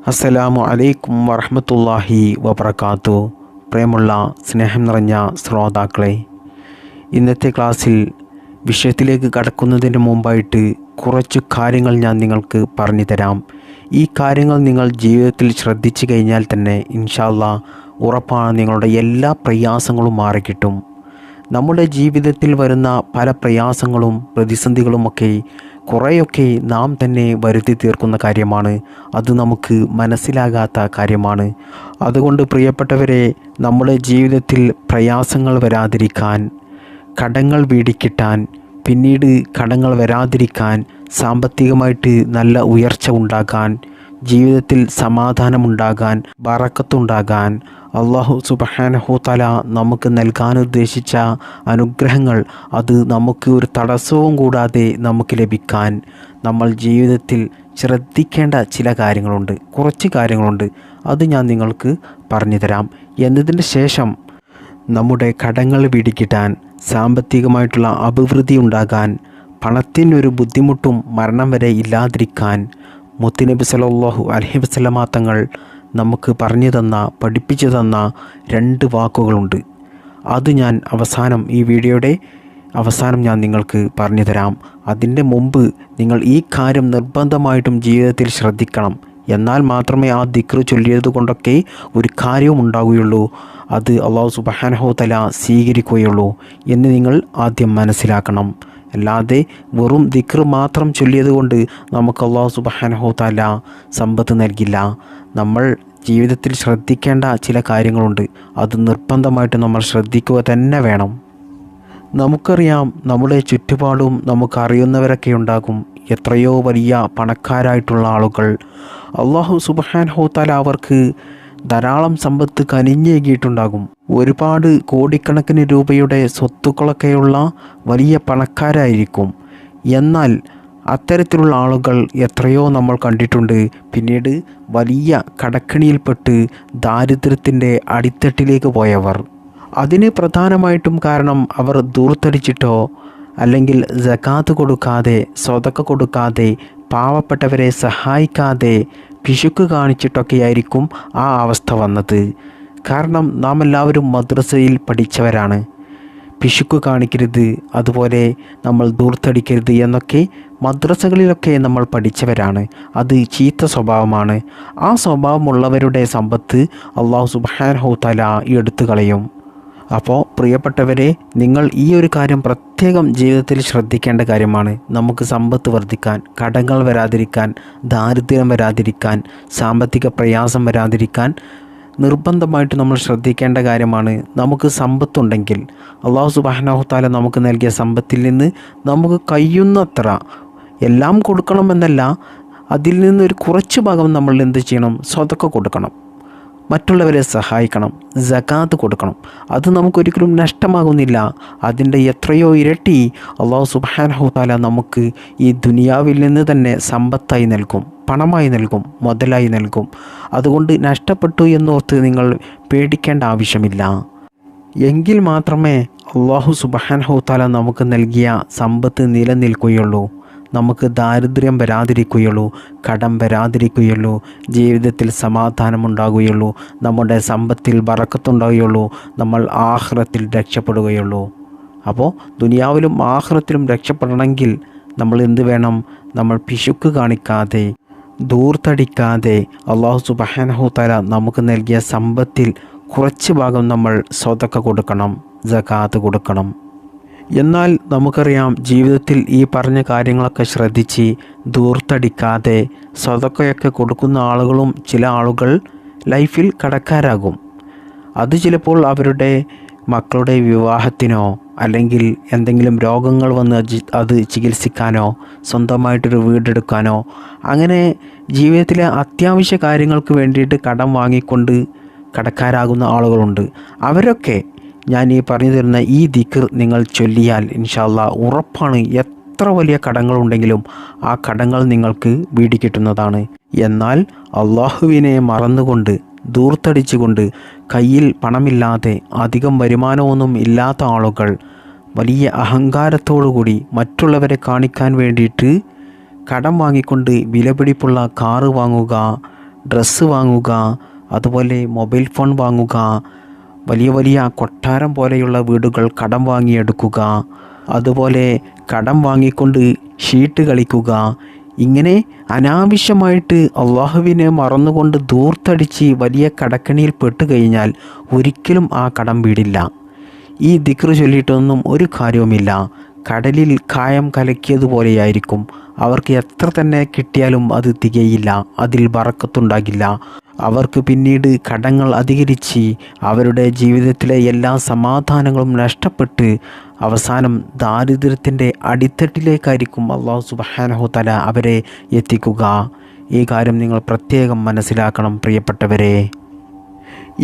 അസ്സലാമു അലൈക്കും വറഹ്മത്തുള്ളാഹി വബറകാതുഹു. പ്രേമുള്ള സ്നേഹം നിറഞ്ഞ ശ്രോതാക്കളെ, ഇന്നത്തെ ക്ലാസ്സിൽ വിഷയത്തിലേക്ക് കടക്കുന്നതിന് മുമ്പായിട്ട് കുറച്ച് കാര്യങ്ങൾ ഞാൻ നിങ്ങൾക്ക് പറഞ്ഞു തരാം. ഈ കാര്യങ്ങൾ നിങ്ങൾ ജീവിതത്തിൽ ശ്രദ്ധിച്ചു കഴിഞ്ഞാൽ തന്നെ ഇൻഷാ അല്ലാഹ് ഉറപ്പാണ് നിങ്ങളുടെ എല്ലാ പ്രയാസങ്ങളും മാറിക്കിട്ടും. നമ്മുടെ ജീവിതത്തിൽ വരുന്ന പല പ്രയാസങ്ങളും പ്രതിസന്ധികളുമൊക്കെ കുറേയൊക്കെ നാം തന്നെ വരുത്തി തീർക്കുന്ന കാര്യമാണ്. അത് നമുക്ക് മനസ്സിലാകാത്ത കാര്യമാണ്. അതുകൊണ്ട് പ്രിയപ്പെട്ടവരെ, നമ്മുടെ ജീവിതത്തിൽ പ്രയാസങ്ങൾ വരാതിരിക്കാൻ, കടങ്ങൾ വീടിക്കിട്ടാൻ, പിന്നീട് കടങ്ങൾ വരാതിരിക്കാൻ, സാമ്പത്തികമായിട്ട് നല്ല ഉയർച്ച ഉണ്ടാകാൻ, ജീവിതത്തിൽ സമാധാനമുണ്ടാകാൻ, ബറക്കത്തുണ്ടാകാൻ, അല്ലാഹു സുബ്ഹാനഹു തആല നമുക്ക് നൽകാൻ ഉദ്ദേശിച്ച അനുഗ്രഹങ്ങൾ അത് നമുക്ക് ഒരു തടസ്സവും കൂടാതെ നമുക്ക് ലഭിക്കാൻ നമ്മൾ ജീവിതത്തിൽ ശ്രദ്ധിക്കേണ്ട ചില കാര്യങ്ങളുണ്ട്, കുറച്ച് കാര്യങ്ങളുണ്ട്. അത് ഞാൻ നിങ്ങൾക്ക് പറഞ്ഞു തരാം. എന്നതിന് ശേഷം നമ്മുടെ കടങ്ങൾ വീടിക്കിട്ടാൻ, സാമ്പത്തികമായിട്ടുള്ള അഭിവൃദ്ധി ഉണ്ടാകാൻ, പണത്തിനൊരു ബുദ്ധിമുട്ടും മരണം വരെ ഇല്ലാതിരിക്കാൻ മുത്തുനബി സല്ലല്ലാഹു അലൈഹി വസല്ലമ തങ്ങൾ നമുക്ക് പറഞ്ഞു തന്ന, പഠിപ്പിച്ചു തന്ന 2 വാക്കുകളുണ്ട്. അത് ഞാൻ ഈ വീഡിയോയുടെ അവസാനം ഞാൻ നിങ്ങൾക്ക് പറഞ്ഞു തരാം. അതിൻ്റെ മുമ്പ് നിങ്ങൾ ഈ കാര്യം നിർബന്ധമായിട്ടും ജീവിതത്തിൽ ശ്രദ്ധിക്കണം. എന്നാൽ മാത്രമേ ആ ദിക്ർ ചൊല്ലിയത് കൊണ്ടൊക്കെ ഒരു കാര്യവും ഉണ്ടാവുകയുള്ളൂ, അത് അല്ലാഹു സുബ്ഹാനഹു തആല സ്വീകരിക്കുകയുള്ളൂ എന്ന് നിങ്ങൾ ആദ്യം മനസ്സിലാക്കണം. അല്ലാതെ വെറും ദിക്ർ മാത്രം ചൊല്ലിയത് കൊണ്ട് നമുക്ക് അല്ലാഹു സുബ്ഹാനഹു തആല സമ്പത്ത് നൽകില്ല. നമ്മൾ ജീവിതത്തിൽ ശ്രദ്ധിക്കേണ്ട ചില കാര്യങ്ങളുണ്ട്. അത് നിർബന്ധമായിട്ട് നമ്മൾ ശ്രദ്ധിക്കുക തന്നെ വേണം. നമുക്കറിയാം, നമ്മുടെ ചുറ്റുപാടും നമുക്കറിയുന്നവരൊക്കെ ഉണ്ടാകും, എത്രയോ വലിയ പണക്കാരായിട്ടുള്ള ആളുകൾ. അല്ലാഹു സുബ്ഹാനഹു തആല അവർക്ക് ധാരാളം സമ്പത്ത് കനിഞ്ഞേകിയിട്ടുണ്ടാകും. ഒരുപാട് കോടിക്കണക്കിന് രൂപയുടെ സ്വത്തുക്കളൊക്കെയുള്ള വലിയ പണക്കാരായിരിക്കും. എന്നാൽ അത്തരത്തിലുള്ള ആളുകൾ എത്രയോ നമ്മൾ കണ്ടിട്ടുണ്ട്. പിന്നീട് വലിയ കടക്കെണിയിൽപ്പെട്ട് ദാരിദ്ര്യത്തിൻ്റെ അടിത്തട്ടിലേക്ക് പോയവർ. അതിന് പ്രധാനമായിട്ടും കാരണം അവർ ദൂർത്തടിച്ചിട്ടോ അല്ലെങ്കിൽ സകാത്ത് കൊടുക്കാതെ, സ്വതക്ക കൊടുക്കാതെ, പാവപ്പെട്ടവരെ സഹായിക്കാതെ, പിശുക്ക് കാണിച്ചിട്ടൊക്കെയായിരിക്കും ആ അവസ്ഥ വന്നത്. കാരണം നാം എല്ലാവരും മദ്രസയിൽ പഠിച്ചവരാണ്. പിശുക്ക് കാണിക്കരുത്, അതുപോലെ നമ്മൾ ദൂർത്തടിക്കരുത് എന്നൊക്കെ മദ്രസകളിലൊക്കെ നമ്മൾ പഠിച്ചവരാണ്. അത് ചീത്ത സ്വഭാവമാണ്. ആ സ്വഭാവമുള്ളവരുടെ സമ്പത്ത് അല്ലാഹു സുബ്ഹാനഹു തആല എടുത്തു കളയും. അപ്പോൾ പ്രിയപ്പെട്ടവരെ, നിങ്ങൾ ഈ ഒരു കാര്യം പ്രത്യേകം ജീവിതത്തിൽ ശ്രദ്ധിക്കേണ്ട കാര്യമാണ്. നമുക്ക് സമ്പത്ത് വർദ്ധിക്കാൻ, കടങ്ങൾ വരാതിരിക്കാൻ, ദാരിദ്ര്യം വരാതിരിക്കാൻ, സാമ്പത്തിക പ്രയാസം വരാതിരിക്കാൻ നിർബന്ധമായിട്ട് നമ്മൾ ശ്രദ്ധിക്കേണ്ട കാര്യമാണ്. നമുക്ക് സമ്പത്തുണ്ടെങ്കിൽ അല്ലാഹു സുബ്ഹാനഹു തആല നമുക്ക് നൽകിയ സമ്പത്തിൽ നിന്ന് നമുക്ക് കഴിയുന്നത്ര എല്ലാം കൊടുക്കണമെന്നല്ല, അതിൽ നിന്നൊരു കുറച്ച് ഭാഗം നമ്മൾ എന്ത് ചെയ്യണം? സ്വതക്ക കൊടുക്കണം, മറ്റുള്ളവരെ സഹായിക്കണം, സകാത്ത് കൊടുക്കണം. അത് നമുക്കൊരിക്കലും നഷ്ടമാകുന്നില്ല. അതിൻ്റെ എത്രയോ ഇരട്ടി അല്ലാഹു സുബ്ഹാനഹു തആല നമുക്ക് ഈ ദുനിയാവിൽ നിന്ന് തന്നെ സമ്പത്തായി നൽകും, പണമായി നൽകും, മുതലായി നൽകും. അതുകൊണ്ട് നഷ്ടപ്പെട്ടു എന്നോർത്ത് നിങ്ങൾ പേടിക്കേണ്ട ആവശ്യമില്ല. എങ്കിൽ മാത്രമേ അല്ലാഹു സുബ്ഹാനഹു തആല നമുക്ക് നൽകിയ സമ്പത്ത് നിലനിൽക്കുകയുള്ളൂ, നമുക്ക് ദാരിദ്ര്യം വരാതിരിക്കുകയുള്ളൂ, കടം വരാതിരിക്കുകയുള്ളൂ, ജീവിതത്തിൽ സമാധാനമുണ്ടാകുകയുള്ളൂ, നമ്മുടെ സമ്പത്തിൽ ബറക്കത്തുണ്ടാകുകയുള്ളൂ, നമ്മൾ ആഖിറത്തിൽ രക്ഷപ്പെടുകയുള്ളൂ. അപ്പോൾ ദുനിയാവിലും ആഖിറത്തിലും രക്ഷപ്പെടണമെങ്കിൽ നമ്മൾ എന്ത് വേണം? നമ്മൾ പിശുക്ക് കാണിക്കാതെ, ദൂർത്തടിക്കാതെ, അല്ലാഹു സുബ്ഹാനഹു തആല നമുക്ക് നൽകിയ സമ്പത്തിൽ കുറച്ച് ഭാഗം നമ്മൾ സ്വതക്ക കൊടുക്കണം, സകാത്ത് കൊടുക്കണം. എന്നാൽ നമുക്കറിയാം, ജീവിതത്തിൽ ഈ പറഞ്ഞ കാര്യങ്ങളൊക്കെ ശ്രദ്ധിച്ച് ദൂർത്തടിക്കാതെ സ്വതക്കയൊക്കെ കൊടുക്കുന്ന ആളുകളും ചില ആളുകൾ ലൈഫിൽ കടക്കാരാകും. അത് ചിലപ്പോൾ അവരുടെ മക്കളുടെ വിവാഹത്തിനോ അല്ലെങ്കിൽ എന്തെങ്കിലും രോഗങ്ങൾ വന്ന് അത് ചികിത്സിക്കാനോ, സ്വന്തമായിട്ടൊരു വീടെടുക്കാനോ, അങ്ങനെ ജീവിതത്തിലെ അത്യാവശ്യ കാര്യങ്ങൾക്ക് വേണ്ടിയിട്ട് കടം വാങ്ങിക്കൊണ്ട് കടക്കാരാകുന്ന ആളുകളുണ്ട്. അവരൊക്കെ ഞാൻ ഈ പറഞ്ഞു തരുന്ന ഈ ദിക്ർ നിങ്ങൾ ചൊല്ലിയാൽ ഇൻഷാ അല്ലാഹ് ഉറപ്പാണ്, എത്ര വലിയ കടങ്ങളുണ്ടെങ്കിലും ആ കടങ്ങൾ നിങ്ങൾക്ക് വീടിക്കിട്ടുന്നതാണ്. എന്നാൽ അള്ളാഹുവിനെ മറന്നുകൊണ്ട്, ദൂർത്തടിച്ചുകൊണ്ട്, കയ്യിൽ പണമില്ലാതെ, അധികം വരുമാനമൊന്നും ഇല്ലാത്ത ആളുകൾ വലിയ അഹങ്കാരത്തോടുകൂടി മറ്റുള്ളവരെ കാണിക്കാൻ വേണ്ടിയിട്ട് കടം വാങ്ങിക്കൊണ്ട് വിലപിടിപ്പുള്ള കാറ് വാങ്ങുക, ഡ്രസ്സ് വാങ്ങുക, അതുപോലെ മൊബൈൽ ഫോൺ വാങ്ങുക, വലിയ വലിയ കൊട്ടാരം പോലെയുള്ള വീടുകൾ കടം വാങ്ങിയെടുക്കുക, അതുപോലെ കടം വാങ്ങിക്കൊണ്ട് ഷീട്ട് കളിക്കുക. ഇങ്ങനെ അനാവശ്യമായിട്ട് അള്ളാഹുവിനെ മറന്നുകൊണ്ട് ധൂർത്തടിച്ച് വലിയ കടക്കെണിയിൽ പെട്ടുകഴിഞ്ഞാൽ ഒരിക്കലും ആ കടം വീടില്ല. ഈ ദിക്ർ ചൊല്ലിയിട്ടൊന്നും ഒരു കാര്യവുമില്ല. കടലിൽ കായം കലക്കിയതുപോലെയായിരിക്കും. അവർക്ക് എത്ര തന്നെ കിട്ടിയാലും അത് തികയില്ല, അതിൽ ബറക്കത്തുണ്ടാകില്ല. അവർക്ക് പിന്നീട് കടങ്ങൾ അധികരിച്ച് അവരുടെ ജീവിതത്തിലെ എല്ലാ സമാധാനങ്ങളും നഷ്ടപ്പെട്ട് അവസാനം ദാരിദ്ര്യത്തിൻ്റെ അടിത്തട്ടിലേക്കായിരിക്കും അല്ലാഹു സുബ്ഹാനഹു തആല അവരെ എത്തിക്കുക. ഈ കാര്യം നിങ്ങൾ പ്രത്യേകം മനസ്സിലാക്കണം പ്രിയപ്പെട്ടവരെ.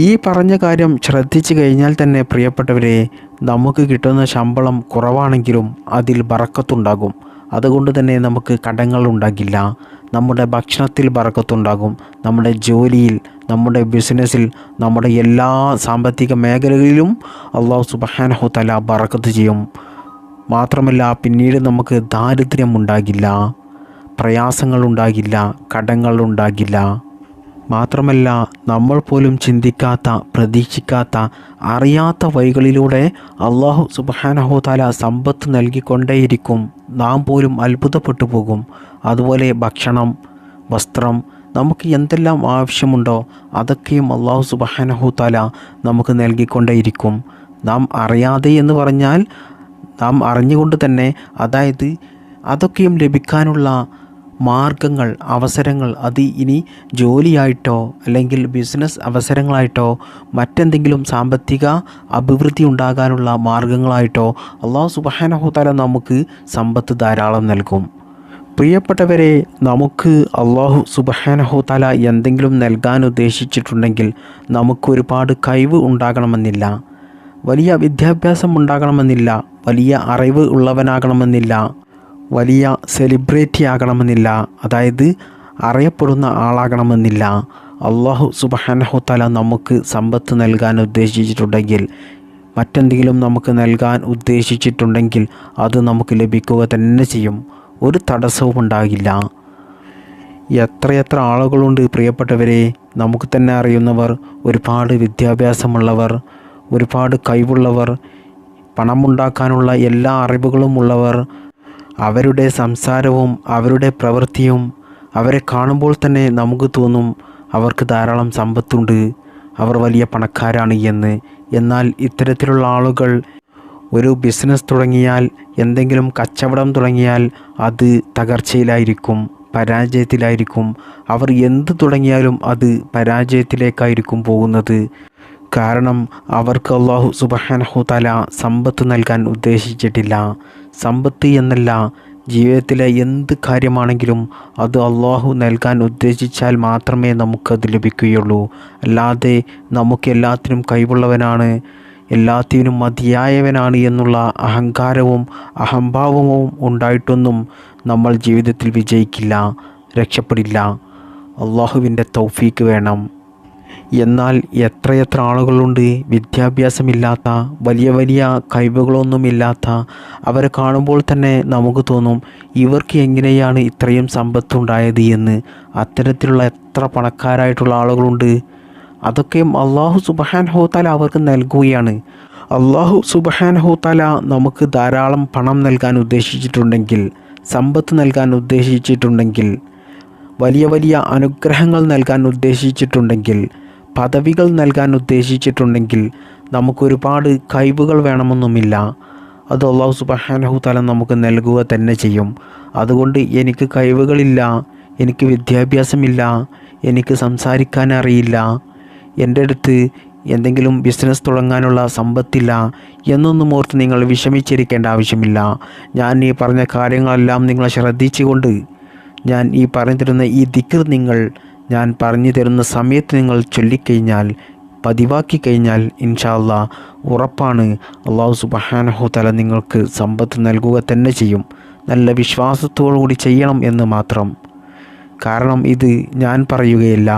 ഈ പറഞ്ഞ കാര്യം ശ്രദ്ധിച്ചു കഴിഞ്ഞാൽ തന്നെ പ്രിയപ്പെട്ടവരെ, നമുക്ക് കിട്ടുന്ന ശമ്പളം കുറവാണെങ്കിലും അതിൽ ബറക്കത്തുണ്ടാകും. അതുകൊണ്ട് തന്നെ നമുക്ക് കടങ്ങൾ ഉണ്ടാകില്ല. നമ്മുടെ ഭക്ഷണത്തിൽ ബറക്കത്തുണ്ടാകും, നമ്മുടെ ജോലിയിൽ, നമ്മുടെ ബിസിനസ്സിൽ, നമ്മുടെ എല്ലാ സാമ്പത്തിക മേഖലകളിലും അല്ലാഹു സുബ്ഹാനഹു തആല ബറക്കത്ത് ചെയ്യും. മാത്രമല്ല പിന്നീട് നമുക്ക് ദാരിദ്ര്യം ഉണ്ടാകില്ല, പ്രയാസങ്ങൾ ഉണ്ടാകില്ല, കടങ്ങൾ ഉണ്ടാകില്ല. മാത്രമല്ല നമ്മൾ പോലും ചിന്തിക്കാത്ത, പ്രതീക്ഷിക്കാത്ത, അറിയാത്ത വഴികളിലൂടെ അല്ലാഹു സുബ്ഹാനഹു തആല സമ്പത്ത് നൽകിക്കൊണ്ടേയിരിക്കും. നാം പോലും അത്ഭുതപ്പെട്ടു പോകും. അതുപോലെ ഭക്ഷണം, വസ്ത്രം, നമുക്ക് എന്തെല്ലാം ആവശ്യമുണ്ടോ അതൊക്കെയും അല്ലാഹു സുബ്ഹാനഹു തആല നമുക്ക് നൽകിക്കൊണ്ടേയിരിക്കും. നാം അറിയാതെ എന്ന് പറഞ്ഞാൽ നാം അറിഞ്ഞുകൊണ്ട് തന്നെ, അതായത് അതൊക്കെയും ലഭിക്കാനുള്ള മാർഗങ്ങൾ, അവസരങ്ങൾ, അത് ഇനി ജോലിയായിട്ടോ അല്ലെങ്കിൽ ബിസിനസ് അവസരങ്ങളായിട്ടോ മറ്റെന്തെങ്കിലും സാമ്പത്തിക അഭിവൃദ്ധി ഉണ്ടാകാനുള്ള മാർഗങ്ങളായിട്ടോ അല്ലാഹു സുബ്ഹാനഹു തആല നമുക്ക് സമ്പത്ത് ധാരാളം നൽകും. പ്രിയപ്പെട്ടവരെ, നമുക്ക് അല്ലാഹു സുബ്ഹാനഹു തആല എന്തെങ്കിലും നൽകാൻ ഉദ്ദേശിച്ചിട്ടുണ്ടെങ്കിൽ നമുക്ക് ഒരുപാട് കഴിവ് ഉണ്ടാകണമെന്നില്ല, വലിയ വിദ്യാഭ്യാസം ഉണ്ടാകണമെന്നില്ല, വലിയ അറിവ് ഉള്ളവനാകണമെന്നില്ല, വലിയ സെലിബ്രിറ്റി ആകണമെന്നില്ല, അതായത് അറിയപ്പെടുന്ന ആളാകണമെന്നില്ല. അല്ലാഹു സുബ്ഹാനഹു തആല നമുക്ക് സമ്പത്ത് നൽകാൻ ഉദ്ദേശിച്ചിട്ടുണ്ടെങ്കിൽ, മറ്റെന്തെങ്കിലും നമുക്ക് നൽകാൻ ഉദ്ദേശിച്ചിട്ടുണ്ടെങ്കിൽ അത് നമുക്ക് ലഭിക്കുക തന്നെ ചെയ്യും. ഒരു തടസ്സവും ഉണ്ടാകില്ല. എത്രയെത്ര ആളുകളുണ്ട് പ്രിയപ്പെട്ടവരെ, നമുക്ക് തന്നെ അറിയുന്നവർ, ഒരുപാട് വിദ്യാഭ്യാസമുള്ളവർ, ഒരുപാട് കഴിവുള്ളവർ, പണമുണ്ടാക്കാനുള്ള എല്ലാ അറിവുകളും ഉള്ളവർ. അവരുടെ സംസാരവും അവരുടെ പ്രവൃത്തിയും അവരെ കാണുമ്പോൾ തന്നെ നമുക്ക് തോന്നും അവർക്ക് ധാരാളം സമ്പത്തുണ്ട്, അവർ വലിയ പണക്കാരാണ് എന്ന്. എന്നാൽ ഇത്തരത്തിലുള്ള ആളുകൾ ഒരു ബിസിനസ് തുടങ്ങിയാൽ, എന്തെങ്കിലും കച്ചവടം തുടങ്ങിയാൽ അത് തകർച്ചയിലായിരിക്കും, പരാജയത്തിലായിരിക്കും. അവർ എന്ത് തുടങ്ങിയാലും അത് പരാജയത്തിലേക്കായിരിക്കും പോകുന്നത്. കാരണം അവർക്ക് അല്ലാഹു സുബ്ഹാനഹു തആല സമ്പത്ത് നൽകാൻ ഉദ്ദേശിച്ചിട്ടില്ല. സമ്പത്ത് എന്നല്ല, ജീവിതത്തിലെ എന്ത് കാര്യമാണെങ്കിലും അത് അല്ലാഹു നൽകാൻ ഉദ്ദേശിച്ചാൽ മാത്രമേ നമുക്കത് ലഭിക്കുകയുള്ളൂ. അല്ലാതെ നമുക്ക് എല്ലാത്തിനും കഴിവുള്ളവനാണ്, എല്ലാത്തിനും മതിയായവനാണ് എന്നുള്ള അഹങ്കാരവും അഹംഭാവവും ഉണ്ടായിട്ടൊന്നും നമ്മൾ ജീവിതത്തിൽ വിജയിക്കില്ല, രക്ഷപ്പെടില്ല. അല്ലാഹുവിൻ്റെ തൗഫീക്ക് വേണം. എന്നാൽ എത്രയെത്ര ആളുകളുണ്ട് വിദ്യാഭ്യാസമില്ലാത്ത, വലിയ വലിയ കഴിവുകളൊന്നുമില്ലാത്ത. അവരെ കാണുമ്പോൾ തന്നെ നമുക്ക് തോന്നും ഇവർക്ക് എങ്ങനെയാണ് ഇത്രയും സമ്പത്തുണ്ടായത് എന്ന്. അത്തരത്തിലുള്ള എത്ര പണക്കാരായിട്ടുള്ള ആളുകളുണ്ട്. അതൊക്കെയും അല്ലാഹു സുബ്ഹാനഹു തആല അവർക്ക് നൽകുകയാണ്. അല്ലാഹു സുബ്ഹാനഹു തആല നമുക്ക് ധാരാളം പണം നൽകാൻ ഉദ്ദേശിച്ചിട്ടുണ്ടെങ്കിൽ, സമ്പത്ത് നൽകാൻ ഉദ്ദേശിച്ചിട്ടുണ്ടെങ്കിൽ, വലിയ വലിയ അനുഗ്രഹങ്ങൾ നൽകാൻ ഉദ്ദേശിച്ചിട്ടുണ്ടെങ്കിൽ, പദവികൾ നൽകാൻ ഉദ്ദേശിച്ചിട്ടുണ്ടെങ്കിൽ നമുക്കൊരുപാട് കഴിവുകൾ വേണമെന്നൊന്നുമില്ല. അത് അല്ലാഹു സുബ്ഹാനഹു തആല നമുക്ക് നൽകുക തന്നെ ചെയ്യും. അതുകൊണ്ട് എനിക്ക് കഴിവുകളില്ല, എനിക്ക് വിദ്യാഭ്യാസമില്ല, എനിക്ക് സംസാരിക്കാൻ അറിയില്ല, എൻ്റെ അടുത്ത് എന്തെങ്കിലും ബിസിനസ് തുടങ്ങാനുള്ള സമ്പത്തില്ല എന്നൊന്നും ഓർത്ത് നിങ്ങൾ വിഷമിച്ചിരിക്കേണ്ട ആവശ്യമില്ല. ഞാൻ ഈ പറഞ്ഞ കാര്യങ്ങളെല്ലാം നിങ്ങൾ ശ്രദ്ധിച്ചുകൊണ്ട്, ഞാൻ ഈ പറഞ്ഞു തരുന്ന ഈ ദിക്ർ ഞാൻ പറഞ്ഞു തരുന്ന സമയത്ത് നിങ്ങൾ ചൊല്ലിക്കഴിഞ്ഞാൽ, പതിവാക്കി കഴിഞ്ഞാൽ ഇൻഷാ അല്ലാഹ് ഉറപ്പാണ് അല്ലാഹു സുബ്ഹാനഹു തആല നിങ്ങൾക്ക് സമ്പത്ത് നൽകുക തന്നെ ചെയ്യും. നല്ല വിശ്വാസത്തോടു കൂടി ചെയ്യണം എന്ന് മാത്രം. കാരണം ഇത് ഞാൻ പറയുകയില്ല,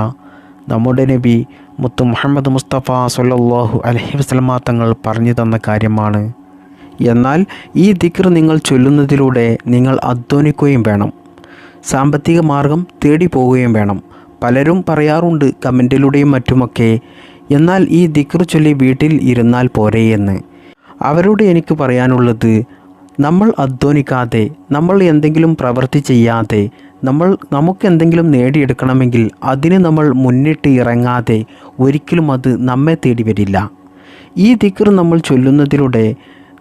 നമ്മുടെ നബി മുത്ത് മുഹമ്മദ് മുസ്തഫ സ്വല്ലല്ലാഹു അലൈഹി വസല്ലമ തങ്ങൾ പറഞ്ഞു തന്ന കാര്യമാണ്. എന്നാൽ ഈ ദിക്ർ നിങ്ങൾ ചൊല്ലുന്നതിലൂടെ നിങ്ങൾ അധ്വാനിക്കുകയും വേണം, സാമ്പത്തിക മാർഗം തേടി പോവുകയും വേണം. പലരും പറയാറുണ്ട് കമൻറ്റിലൂടെയും മറ്റുമൊക്കെ, എന്നാൽ ഈ ദിക്ർ ചൊല്ലി വീട്ടിൽ ഇരുന്നാൽ പോരെ എന്ന്. അവരോട് എനിക്ക് പറയാനുള്ളത്, നമ്മൾ അധ്വാനിക്കാതെ, നമ്മൾ എന്തെങ്കിലും പ്രവൃത്തി ചെയ്യാതെ, നമുക്ക് എന്തെങ്കിലും നേടിയെടുക്കണമെങ്കിൽ അതിന് നമ്മൾ മുന്നിട്ട് ഇറങ്ങാതെ ഒരിക്കലും അത് നമ്മെ തേടി വരില്ല. ഈ ദിക്ർ നമ്മൾ ചൊല്ലുന്നതിലൂടെ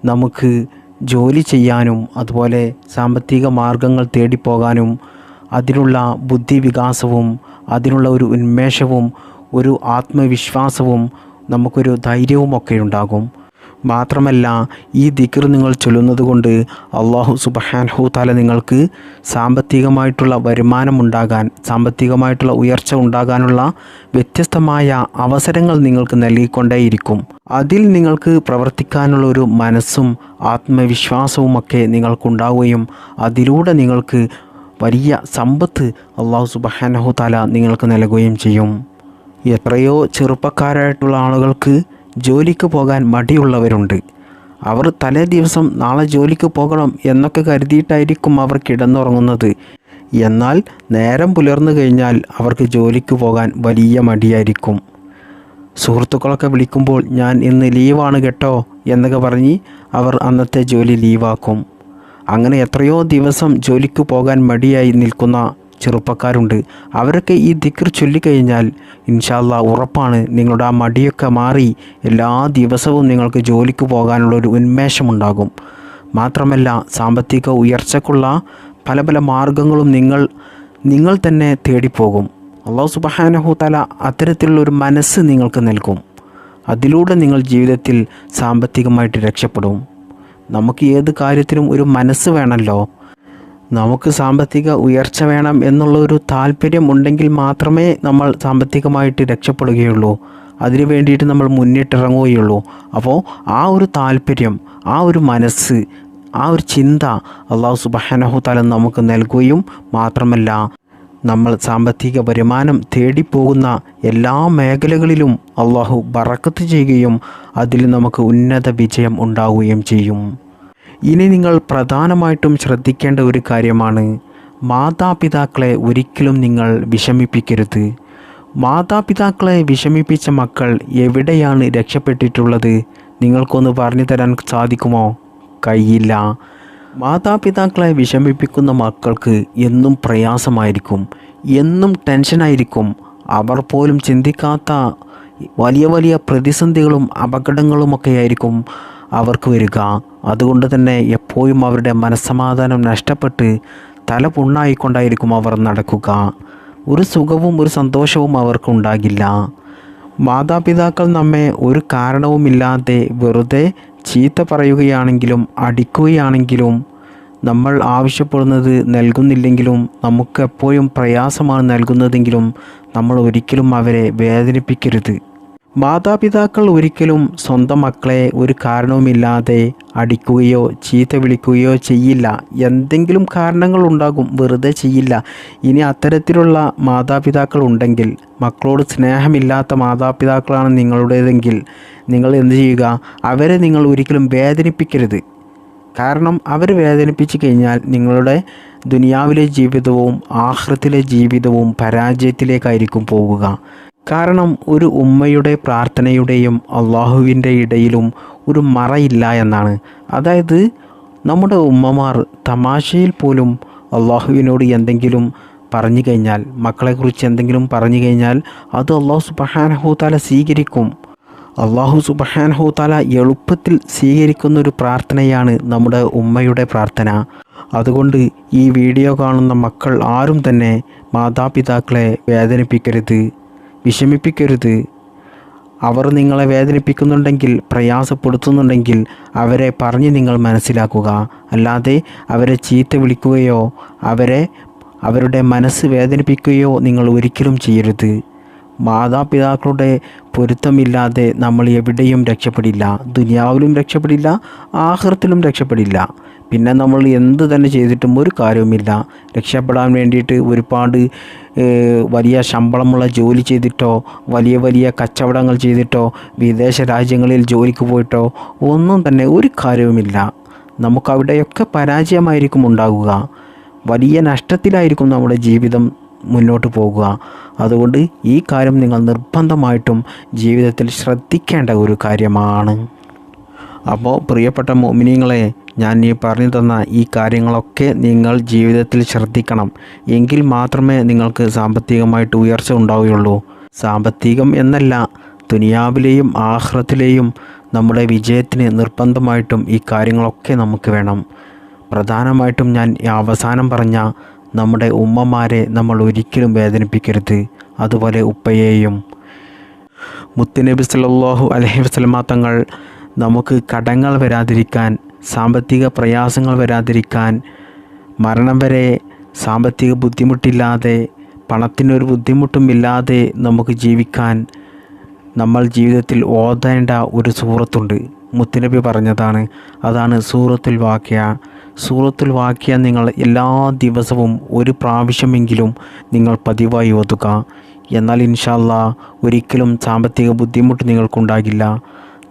നമുക്ക് ജോലി ചെയ്യാനും അതുപോലെ സാമ്പത്തിക മാർഗങ്ങൾ തേടിപ്പോകാനും അതിനുള്ള ബുദ്ധിവികാസവും അതിനുള്ള ഒരു ഉന്മേഷവും ഒരു ആത്മവിശ്വാസവും നമുക്കൊരു ധൈര്യവുമൊക്കെ ഉണ്ടാകും. മാത്രമല്ല, ഈ ദിക്ർ നിങ്ങൾ ചൊല്ലുന്നത് കൊണ്ട് അല്ലാഹു സുബ്ഹാനഹു തആല നിങ്ങൾക്ക് സാമ്പത്തികമായിട്ടുള്ള വരുമാനമുണ്ടാകാൻ, സാമ്പത്തികമായിട്ടുള്ള ഉയർച്ച ഉണ്ടാകാനുള്ള വ്യത്യസ്തമായ അവസരങ്ങൾ നിങ്ങൾക്ക് നൽകിക്കൊണ്ടേയിരിക്കും. അതിൽ നിങ്ങൾക്ക് പ്രവർത്തിക്കാനുള്ള ഒരു മനസ്സും ആത്മവിശ്വാസവുമൊക്കെ നിങ്ങൾക്കുണ്ടാവുകയും അതിലൂടെ നിങ്ങൾക്ക് വലിയ സമ്പത്ത് അല്ലാഹു സുബ്ഹാനഹു തആല നിങ്ങൾക്ക് നൽകുകയും ചെയ്യും. എത്രയോ ചെറുപ്പക്കാരായിട്ടുള്ള ആളുകൾക്ക് ജോലിക്ക് പോകാൻ മടിയുള്ളവരുണ്ട്. അവർ തലേ ദിവസം നാളെ ജോലിക്ക് പോകണം എന്നൊക്കെ കരുതിയിട്ടായിരിക്കും അവർ കിടന്നുറങ്ങുന്നത്. എന്നാൽ നേരം പുലർന്നു കഴിഞ്ഞാൽ അവർക്ക് ജോലിക്ക് പോകാൻ വലിയ മടിയായിരിക്കും. സുഹൃത്തുക്കളൊക്കെ വിളിക്കുമ്പോൾ ഞാൻ ഇന്ന് ലീവാണ് കേട്ടോ എന്നൊക്കെ പറഞ്ഞ് അവർ അന്നത്തെ ജോലി ലീവാക്കും. അങ്ങനെ എത്രയോ ദിവസം ജോലിക്ക് പോകാൻ മടിയായി നിൽക്കുന്ന ചെറുപ്പക്കാരുണ്ട്. അവരൊക്കെ ഈ ദിക്ർ ചൊല്ലിക്കഴിഞ്ഞാൽ ഇൻഷാ അല്ലാഹ് ഉറപ്പാണ് നിങ്ങളുടെ ആ മടിയൊക്കെ മാറി എല്ലാ ദിവസവും നിങ്ങൾക്ക് ജോലിക്ക് പോകാനുള്ളൊരു ഉന്മേഷമുണ്ടാകും. മാത്രമല്ല, സാമ്പത്തിക ഉയർച്ചക്കുള്ള പല പല മാർഗങ്ങളും നിങ്ങൾ തന്നെ തേടിപ്പോകും. അല്ലാഹു സുബ്ഹാനഹു തആല അത്തരത്തിലുള്ളൊരു മനസ്സ് നിങ്ങൾക്ക് നൽകും. അതിലൂടെ നിങ്ങൾ ജീവിതത്തിൽ സാമ്പത്തികമായിട്ട് രക്ഷപ്പെടും. നമുക്ക് ഏത് കാര്യത്തിനും ഒരു മനസ്സ് വേണമല്ലോ. നമുക്ക് സാമ്പത്തിക ഉയർച്ച വേണം എന്നുള്ള ഒരു താല്പര്യം ഉണ്ടെങ്കിൽ മാത്രമേ നമ്മൾ സാമ്പത്തികമായിട്ട് രക്ഷപ്പെടുകയുള്ളൂ. അതിനു വേണ്ടിയിട്ട് നമ്മൾ മുന്നിട്ടിറങ്ങുകയുള്ളൂ. അപ്പോൾ ആ ഒരു താല്പര്യം, ആ ഒരു മനസ്സ്, ആ ഒരു ചിന്ത അല്ലാഹു സുബ്ഹാനഹു തആല നമുക്ക് നൽകുകയും മാത്രമല്ല, നമ്മൾ സാമ്പത്തിക വരുമാനം തേടിപ്പോകുന്ന എല്ലാ മേഖലകളിലും അല്ലാഹു ബറക്കത്ത് ചെയ്യുകയും അതിൽ നമുക്ക് ഉന്നത വിജയം ഉണ്ടാവുകയും ചെയ്യും. ഇനി നിങ്ങൾ പ്രധാനമായിട്ടും ശ്രദ്ധിക്കേണ്ട ഒരു കാര്യമാണ്, മാതാപിതാക്കളെ ഒരിക്കലും നിങ്ങൾ വിഷമിപ്പിക്കരുത്. മാതാപിതാക്കളെ വിഷമിപ്പിച്ച മക്കൾ എവിടെയാണ് രക്ഷപ്പെട്ടിട്ടുള്ളത്? നിങ്ങൾക്കൊന്ന് പറഞ്ഞു തരാൻ സാധിക്കുമോ? കഴിയില്ല. മാതാപിതാക്കളെ വിഷമിപ്പിക്കുന്ന മക്കൾക്ക് എന്നും പ്രയാസമായിരിക്കും, എന്നും ടെൻഷനായിരിക്കും. അവർ പോലും ചിന്തിക്കാത്ത വലിയ വലിയ പ്രതിസന്ധികളും അപകടങ്ങളുമൊക്കെ ആയിരിക്കും അവർക്ക് വരിക. അതുകൊണ്ട് തന്നെ എപ്പോഴും അവരുടെ മനസ്സമാധാനം നഷ്ടപ്പെട്ട് തല പുണ്ണായിക്കൊണ്ടായിരിക്കും അവർ നടക്കുക. ഒരു സുഖവും ഒരു സന്തോഷവും അവർക്കുണ്ടാകില്ല. മാതാപിതാക്കൾ നമ്മെ ഒരു കാരണവുമില്ലാതെ വെറുതെ ചീത്ത പറയുകയാണെങ്കിലും അടിക്കുകയാണെങ്കിലും നമ്മൾ ആവശ്യപ്പെടുന്നത് നൽകുന്നില്ലെങ്കിലും നമുക്കെപ്പോഴും പ്രയാസമാണ് നൽകുന്നതെങ്കിലും നമ്മൾ ഒരിക്കലും അവരെ വേദനിപ്പിക്കരുത്. മാതാപിതാക്കൾ ഒരിക്കലും സ്വന്തം മക്കളെ ഒരു കാരണവുമില്ലാതെ അടിക്കുകയോ ചീത്ത വിളിക്കുകയോ ചെയ്യില്ല. എന്തെങ്കിലും കാരണങ്ങൾ ഉണ്ടാകും, വെറുതെ ചെയ്യില്ല. ഇനി അത്തരത്തിലുള്ള മാതാപിതാക്കൾ ഉണ്ടെങ്കിൽ, മക്കളോട് സ്നേഹമില്ലാത്ത മാതാപിതാക്കളാണ് നിങ്ങളുടേതെങ്കിൽ നിങ്ങൾ എന്ത് ചെയ്യുക? അവരെ നിങ്ങൾ ഒരിക്കലും വേദനിപ്പിക്കരുത്. കാരണം അവർ വേദനിപ്പിച്ച് കഴിഞ്ഞാൽ നിങ്ങളുടെ ദുനിയാവിലെ ജീവിതവും ആഖിറത്തിലെ ജീവിതവും പരാജയത്തിലേക്കായിരിക്കും പോവുക. കാരണം ഒരു ഉമ്മയുടെ പ്രാർത്ഥനയുടെയും അള്ളാഹുവിൻ്റെ ഇടയിലും ഒരു മറയില്ല എന്നാണ്. അതായത് നമ്മുടെ ഉമ്മമാർ തമാശയിൽ പോലും അള്ളാഹുവിനോട് എന്തെങ്കിലും പറഞ്ഞു കഴിഞ്ഞാൽ, മക്കളെക്കുറിച്ച് എന്തെങ്കിലും പറഞ്ഞു കഴിഞ്ഞാൽ അത് അല്ലാഹു സുബ്ഹാനഹു തആല സ്വീകരിക്കും. അല്ലാഹു സുബ്ഹാനഹു തആല എളുപ്പത്തിൽ സ്വീകരിക്കുന്നൊരു പ്രാർത്ഥനയാണ് നമ്മുടെ ഉമ്മയുടെ പ്രാർത്ഥന. അതുകൊണ്ട് ഈ വീഡിയോ കാണുന്ന മക്കൾ ആരും തന്നെ മാതാപിതാക്കളെ വേദനിപ്പിക്കരുത്, വിഷമിപ്പിക്കരുത്. അവർ നിങ്ങളെ വേദനിപ്പിക്കുന്നുണ്ടെങ്കിൽ, പ്രയാസപ്പെടുത്തുന്നുണ്ടെങ്കിൽ അവരെ പറഞ്ഞ് നിങ്ങൾ മനസ്സിലാക്കുക. അല്ലാതെ അവരെ ചീത്ത വിളിക്കുകയോ അവരുടെ മനസ്സ് വേദനിപ്പിക്കുകയോ നിങ്ങൾ ഒരിക്കലും ചെയ്യരുത്. മാതാപിതാക്കളുടെ പൊരുത്തമില്ലാതെ നമ്മൾ എവിടെയും രക്ഷപ്പെടില്ല. ദുനിയാവിലും രക്ഷപ്പെടില്ല, ആഖിറത്തിലും രക്ഷപ്പെടില്ല. പിന്നെ നമ്മൾ എന്ത് തന്നെ ചെയ്തിട്ടും ഒരു കാര്യവുമില്ല. രക്ഷപ്പെടാൻ വേണ്ടിയിട്ട് ഒരുപാട് വലിയ ശമ്പളമുള്ള ജോലി ചെയ്തിട്ടോ വലിയ വലിയ കച്ചവടങ്ങൾ ചെയ്തിട്ടോ വിദേശ രാജ്യങ്ങളിൽ ജോലിക്ക് പോയിട്ടോ ഒന്നും തന്നെ ഒരു കാര്യവുമില്ല. നമുക്കവിടെയൊക്കെ പരാജയമായിരിക്കും ഉണ്ടാകുക. വലിയ നഷ്ടത്തിലായിരിക്കും നമ്മുടെ ജീവിതം മുന്നോട്ട് പോകുക. അതുകൊണ്ട് ഈ കാര്യം നിങ്ങൾ നിർബന്ധമായിട്ടും ജീവിതത്തിൽ ശ്രദ്ധിക്കേണ്ട ഒരു കാര്യമാണ്. അപ്പോൾ പ്രിയപ്പെട്ട മുഅ്മിനീങ്ങളെ, ഞാൻ ഈ പറഞ്ഞു തന്ന ഈ കാര്യങ്ങളൊക്കെ നിങ്ങൾ ജീവിതത്തിൽ ശ്രദ്ധിക്കണം. എങ്കിൽ മാത്രമേ നിങ്ങൾക്ക് സാമ്പത്തികമായിട്ട് ഉയർച്ച ഉണ്ടാവുകയുള്ളൂ. സാമ്പത്തികം എന്നല്ല, ദുനിയാവിലെയും ആഖിറത്തിലെയും നമ്മുടെ വിജയത്തിന് നിർബന്ധമായിട്ടും ഈ കാര്യങ്ങളൊക്കെ നമുക്ക് വേണം. പ്രധാനമായിട്ടും ഞാൻ അവസാനം പറഞ്ഞ നമ്മുടെ ഉമ്മമാരെ നമ്മൾ ഒരിക്കലും വേദനിപ്പിക്കരുത്. അതുപോലെ ഉപ്പയെയും. മുത്തുനബി സല്ലല്ലാഹു അലൈഹി വസല്ലമ തങ്ങൾ നമുക്ക് കടങ്ങൾ വരാതിരിക്കാൻ, സാമ്പത്തിക പ്രയാസങ്ങൾ വരാതിരിക്കാൻ, മരണം വരെ സാമ്പത്തിക ബുദ്ധിമുട്ടില്ലാതെ, പണത്തിനൊരു ബുദ്ധിമുട്ടുമില്ലാതെ നമുക്ക് ജീവിക്കാൻ നമ്മൾ ജീവിതത്തിൽ ഓതേണ്ട ഒരു സൂറത്തുണ്ട്. മുത്തുനബി പറഞ്ഞതാണ്. അതാണ് സൂറത്തുൽ വാഖിയ. സൂറത്തുൽ വാഖിയ നിങ്ങൾ എല്ലാ ദിവസവും ഒരു പ്രാവശ്യമെങ്കിലും നിങ്ങൾ പതിവായി ഓതുക. എന്നാൽ ഇൻഷാ അല്ലാഹ് ഒരിക്കലും സാമ്പത്തിക ബുദ്ധിമുട്ട് നിങ്ങൾക്കുണ്ടാകില്ല,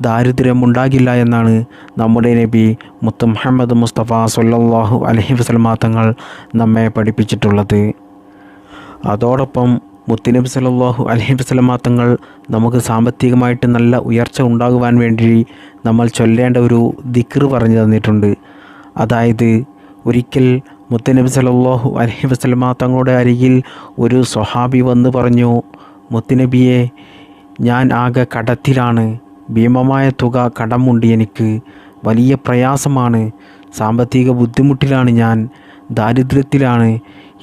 ദാരിദ്ര്യമുണ്ടാകില്ല എന്നാണ് നമ്മുടെ നബി മുത്ത് മുഹമ്മദ് മുസ്തഫ സ്വല്ലല്ലാഹു അലൈഹി വസല്ലമ തങ്ങൾ നമ്മെ പഠിപ്പിച്ചിട്ടുള്ളത്. അതോടൊപ്പം മുത്തുനബി സല്ലല്ലാഹു അലൈഹി വസല്ലമ തങ്ങൾ നമുക്ക് സാമ്പത്തികമായിട്ട് നല്ല ഉയർച്ച ഉണ്ടാകുവാൻ വേണ്ടി നമ്മൾ ചൊല്ലേണ്ട ഒരു ദിക്ർ പറഞ്ഞു തന്നിട്ടുണ്ട്. അതായത് ഒരിക്കൽ മുത്തുനബി സല്ലല്ലാഹു അലൈഹി വസല്ലമ തങ്ങളുടെ അരികിൽ ഒരു സ്വഹാബി വന്ന് പറഞ്ഞു, മുത്തുനബിയെ, ഞാൻ ആകെ കടത്തിലാണ്, ഭീമമായ തുക കടമുണ്ട്, എനിക്ക് വലിയ പ്രയാസമാണ്, സാമ്പത്തിക ബുദ്ധിമുട്ടിലാണ്, ഞാൻ ദാരിദ്ര്യത്തിലാണ്,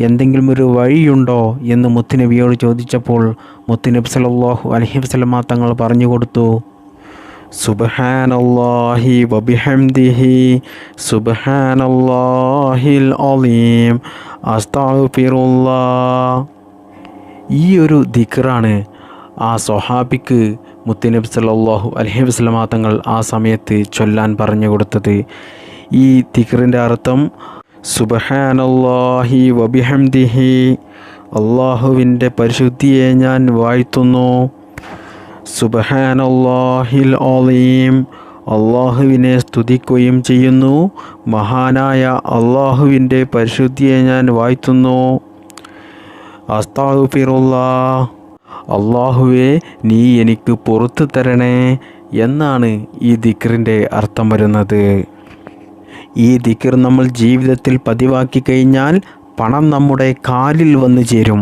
എന്തെങ്കിലും ഒരു വഴിയുണ്ടോ എന്ന് മുത്തുനബിയോട് ചോദിച്ചപ്പോൾ മുത്തുനബി സല്ലല്ലാഹു അലൈഹി വസല്ലമ തങ്ങൾ പറഞ്ഞു കൊടുത്തു, സുബ്ഹാനല്ലാഹി വബിഹംദിഹി സുബ്ഹാനല്ലാഹിൽ അലീം അസ്തഗ്ഫിറുല്ലാഹ്. ഈ ഒരു ദിക്റാണ് ആ സ്വഹാബിക്ക് മുത്തുനബി സല്ലല്ലാഹു അലൈഹി വസല്ലമ തങ്ങൾ ആ സമയത്ത് ചൊല്ലാൻ പറഞ്ഞു കൊടുത്തത്. ഈ ദിക്റിൻ്റെ അർത്ഥം സുബ്ഹാനല്ലാഹി വബിഹംദിഹി, അല്ലാഹുവിൻ്റെ പരിശുദ്ധിയെ ഞാൻ വാഴ്ത്തുന്നു, സുബ്ഹാനല്ലാഹിൽ അലീം, അല്ലാഹുവിനെ സ്തുതിക്കുകയും ചെയ്യുന്നു, മഹാനായ അല്ലാഹുവിൻ്റെ പരിശുദ്ധിയെ ഞാൻ വാഴ്ത്തുന്നു, അസ്തഗ്ഫിറുല്ലാഹ്, അല്ലാഹുവേ നീ എനിക്ക് പുറത്തു തരണേ എന്നാണ് ഈ ദിക്റിൻ്റെ അർത്ഥം വരുന്നത്. ഈ ദിക്ർ നമ്മൾ ജീവിതത്തിൽ പതിവാക്കി കഴിഞ്ഞാൽ പണം നമ്മുടെ കാലിൽ വന്നു ചേരും.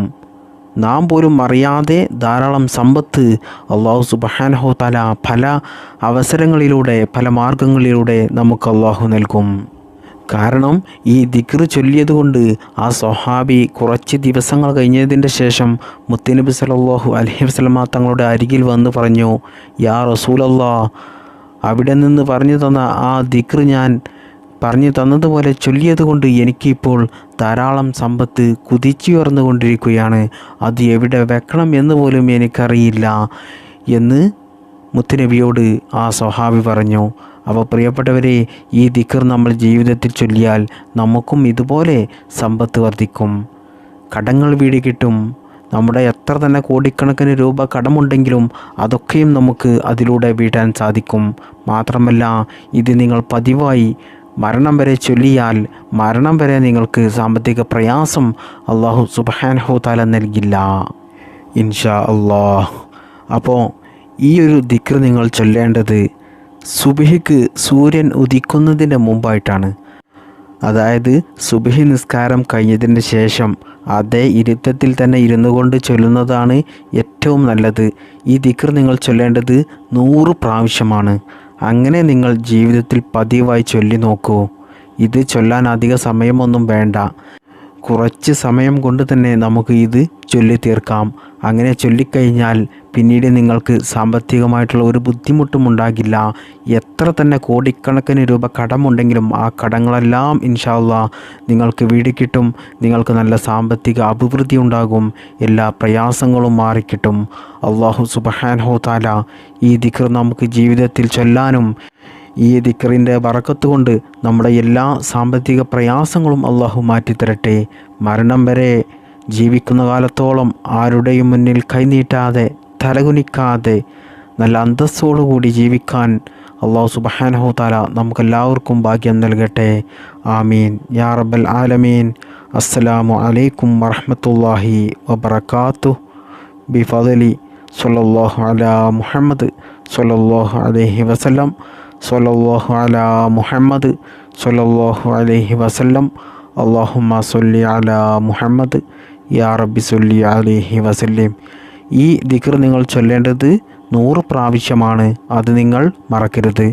നാം പോലും അറിയാതെ ധാരാളം സമ്പത്ത് അല്ലാഹു സുബ്ഹാനഹു തആല പല അവസരങ്ങളിലൂടെ, പല മാർഗങ്ങളിലൂടെ നമുക്ക് അല്ലാഹു നൽകും. കാരണം ഈ ദിക്ർ ചൊല്ലിയതുകൊണ്ട് ആ സ്വഹാബി കുറച്ച് ദിവസങ്ങൾ കഴിഞ്ഞതിൻ്റെ ശേഷം മുത്തുനബി സല്ലല്ലാഹു അലൈഹി വസല്ലമ തങ്ങളുടെ അരികിൽ വന്ന് പറഞ്ഞു, യാ റസൂലല്ലാഹ്, അവിടെ നിന്ന് പറഞ്ഞു തന്ന ആ ദിക്ർ ഞാൻ പറഞ്ഞു തന്നതുപോലെ ചൊല്ലിയതുകൊണ്ട് എനിക്കിപ്പോൾ ധാരാളം സമ്പത്ത് കുതിച്ചുയർന്നുകൊണ്ടിരിക്കുകയാണ്, അത് എവിടെ വെക്കണം എന്ന് പോലും എനിക്കറിയില്ല എന്ന് മുത്തുനബിയോട് ആ സ്വഹാബി പറഞ്ഞു. അപ്പോൾ പ്രിയപ്പെട്ടവരെ, ഈ ദിക്ർ നമ്മൾ ജീവിതത്തിൽ ചൊല്ലിയാൽ നമുക്കും ഇതുപോലെ സമ്പത്ത് വർദ്ധിക്കും, കടങ്ങൾ വീടി കിട്ടും. നമ്മുടെ എത്ര തന്നെ കോടിക്കണക്കിന് രൂപ കടമുണ്ടെങ്കിലും അതൊക്കെയും നമുക്ക് അതിലൂടെ വീട്ടാൻ സാധിക്കും. മാത്രമല്ല, ഇത് നിങ്ങൾ പതിവായി മരണം വരെ ചൊല്ലിയാൽ മരണം വരെ നിങ്ങൾക്ക് സാമ്പത്തിക പ്രയാസം അല്ലാഹു സുബ്ഹാനഹു തആല നൽകില്ല, ഇൻഷാ അല്ലാഹ്. അപ്പോൾ ഈ ഒരു ദിക്ർ നിങ്ങൾ ചൊല്ലേണ്ടത് സുബ്ഹിക്ക് സൂര്യൻ ഉദിക്കുന്നതിൻ്റെ മുമ്പായിട്ടാണ്. അതായത് സുബ്ഹി നിസ്കാരം കഴിഞ്ഞതിന് ശേഷം അതേ ഇരുത്തത്തിൽ തന്നെ ഇരുന്നു കൊണ്ട് ചൊല്ലുന്നതാണ് ഏറ്റവും നല്ലത്. ഈ ദിക്ർ നിങ്ങൾ ചൊല്ലേണ്ടത് 100 പ്രാവശ്യമാണ്. അങ്ങനെ നിങ്ങൾ ജീവിതത്തിൽ പതിവായി ചൊല്ലി നോക്കൂ. ഇത് ചൊല്ലാൻ അധിക സമയമൊന്നും വേണ്ട, കുറച്ച് സമയം കൊണ്ട് തന്നെ നമുക്ക് ഇത് ചൊല്ലി തീർക്കാം. അങ്ങനെ ചൊല്ലിക്കഴിഞ്ഞാൽ പിന്നീട് നിങ്ങൾക്ക് സാമ്പത്തികമായിട്ടുള്ള ഒരു ബുദ്ധിമുട്ടും ഉണ്ടാകില്ല. എത്ര തന്നെ കോടിക്കണക്കിന് രൂപ കടമുണ്ടെങ്കിലും ആ കടങ്ങളെല്ലാം ഇൻഷാ അല്ലാഹ് നിങ്ങൾക്ക് വീടി കിട്ടും. നിങ്ങൾക്ക് നല്ല സാമ്പത്തിക അഭിവൃദ്ധി ഉണ്ടാകും. എല്ലാ പ്രയാസങ്ങളും മാറിക്കിട്ടും. അല്ലാഹു സുബ്ഹാനഹു തആല ഈ ദിക്ർ നമുക്ക് ജീവിതത്തിൽ ചൊല്ലാനും ഈ ദിക്റിൻ്റെ ബറക്കത്ത് കൊണ്ട് നമ്മുടെ എല്ലാ സാമ്പത്തിക പ്രയാസങ്ങളും അല്ലാഹു മാറ്റിത്തരട്ടെ. മരണം വരെ ജീവിക്കുന്ന കാലത്തോളം ആരുടെയും മുന്നിൽ കൈനീട്ടാതെ, തലകുനിക്കാതെ, നല്ല അന്തസ്സോടുകൂടി ജീവിക്കാൻ അല്ലാഹു സുബ്ഹാനഹു തആല നമുക്കെല്ലാവർക്കും ഭാഗ്യം നൽകട്ടെ. ആമീൻ യാ റബ്ബൽ ആലമീൻ. അസ്സലാമു അലൈക്കും വറഹ്മത്തുള്ളാഹി വബറകാതുഹു. ബിഫദലി സ്വല്ലല്ലാഹു അലാ മുഹമ്മദ് സ്വല്ലല്ലാഹു അലൈഹി വസല്ലം സ്വല്ലല്ലാഹു അലാ മുഹമ്മദ് സ്വല്ലല്ലാഹു അലൈഹി വസല്ലം അല്ലാഹുമ്മ സ്വല്ലി അലാ മുഹമ്മദ് യാ റബ്ബി സ്വല്ലി അലൈഹി വസല്ലം. ഈ ദിക്ർ നിങ്ങൾ ചൊല്ലേണ്ടത് 100 പ്രാവശ്യമാണ്. അത് നിങ്ങൾ മറക്കരുത്.